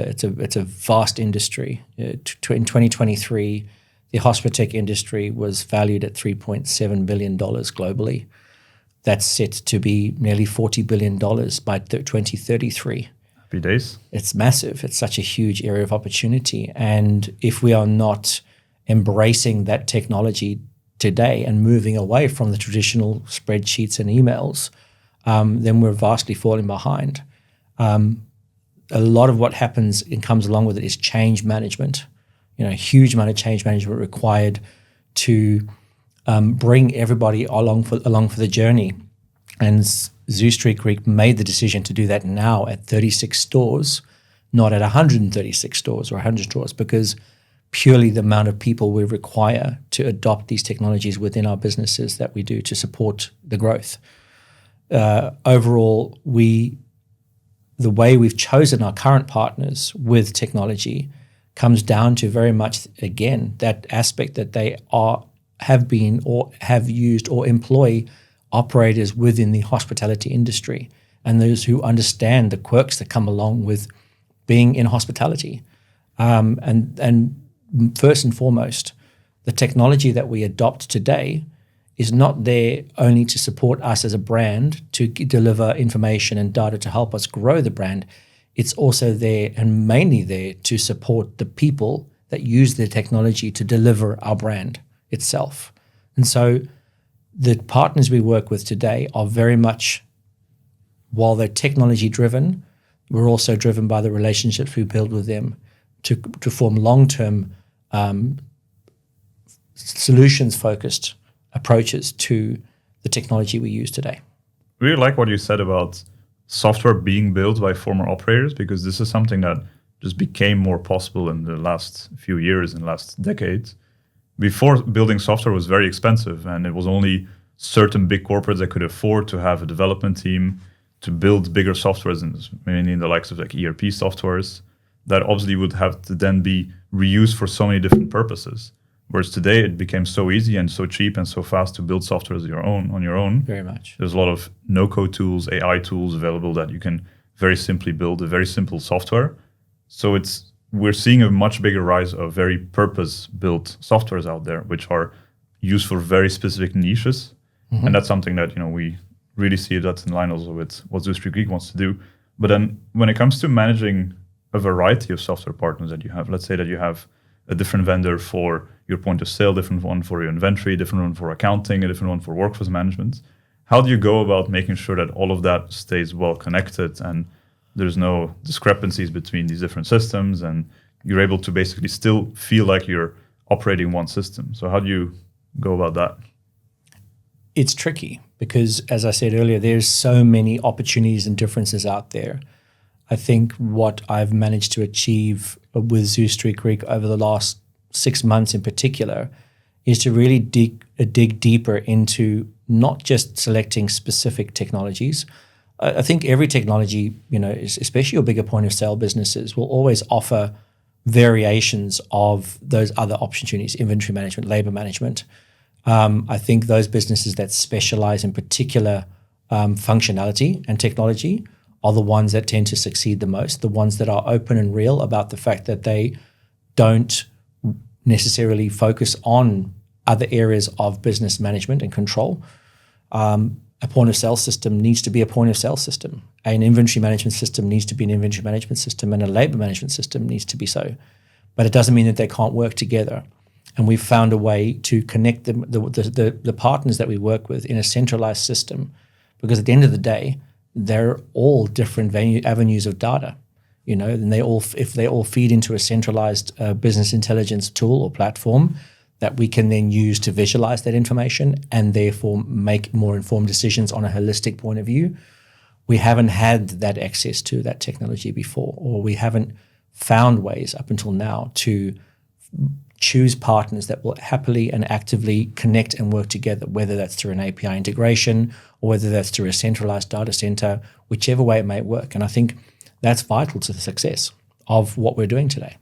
It's a vast industry. In 2023, the hospitality industry was valued at $3.7 billion globally. That's set to be nearly $40 billion by 2033. Happy days. It's massive. It's such a huge area of opportunity. And if we are not embracing that technology today and moving away from the traditional spreadsheets and emails, then we're vastly falling behind. A lot of what happens and comes along with it is change management. A huge amount of change management required to bring everybody along for the journey. And Zeus Street Greek made the decision to do that now at 36 stores, not at 136 stores or 100 stores, because purely the amount of people we require to adopt these technologies within our businesses that we do to support the growth. Overall, the way we've chosen our current partners with technology comes down to very much, again, that aspect that they have been or have used or employ operators within the hospitality industry, and those who understand the quirks that come along with being in hospitality. And first and foremost, the technology that we adopt today is not there only to support us as a brand to deliver information and data to help us grow the brand. It's also there and mainly there to support the people that use the technology to deliver our brand itself. And so the partners we work with today are very much, while they're technology driven, we're also driven by the relationships we build with them to form long-term solutions-focused approaches to the technology we use today. I really like what you said about software being built by former operators, because this is something that just became more possible in the last few years and last decades. Before, building software was very expensive, and it was only certain big corporates that could afford to have a development team to build bigger softwares, and mainly in the likes of like ERP softwares that obviously would have to then be reused for so many different purposes. Whereas today it became so easy and so cheap and so fast to build software on your own. Very much. There's a lot of no-code tools, AI tools available that you can very simply build a very simple software. So we're seeing a much bigger rise of very purpose-built softwares out there, which are used for very specific niches. Mm-hmm. And that's something that we really see that's in line also with what Zeus Street Greek wants to do. But then when it comes to managing a variety of software partners that you have, let's say that you have a different vendor for your point of sale, different one for your inventory, different one for accounting, a different one for workforce management. How do you go about making sure that all of that stays well connected and there's no discrepancies between these different systems and you're able to basically still feel like you're operating one system? So how do you go about that? It's tricky because, as I said earlier, there's so many opportunities and differences out there. I think what I've managed to achieve with Zeus Street Greek over the last 6 months in particular is to really dig deeper into not just selecting specific technologies. I think every technology, especially your bigger point of sale businesses, will always offer variations of those other opportunities, inventory management, labor management. I think those businesses that specialize in particular functionality and technology are the ones that tend to succeed the most, the ones that are open and real about the fact that they don't necessarily focus on other areas of business management and control. A point of sale system needs to be a point of sale system. An inventory management system needs to be an inventory management system, and a labor management system needs to be so. But it doesn't mean that they can't work together. And we've found a way to connect the partners that we work with in a centralized system, because at the end of the day, they're all different avenues of data, and if they all feed into a centralized business intelligence tool or platform that we can then use to visualize that information and therefore make more informed decisions on a holistic point of view. We haven't had that access to that technology before, or we haven't found ways up until now to choose partners that will happily and actively connect and work together, whether that's through an API integration or whether that's through a centralized data center, whichever way it may work. And I think that's vital to the success of what we're doing today.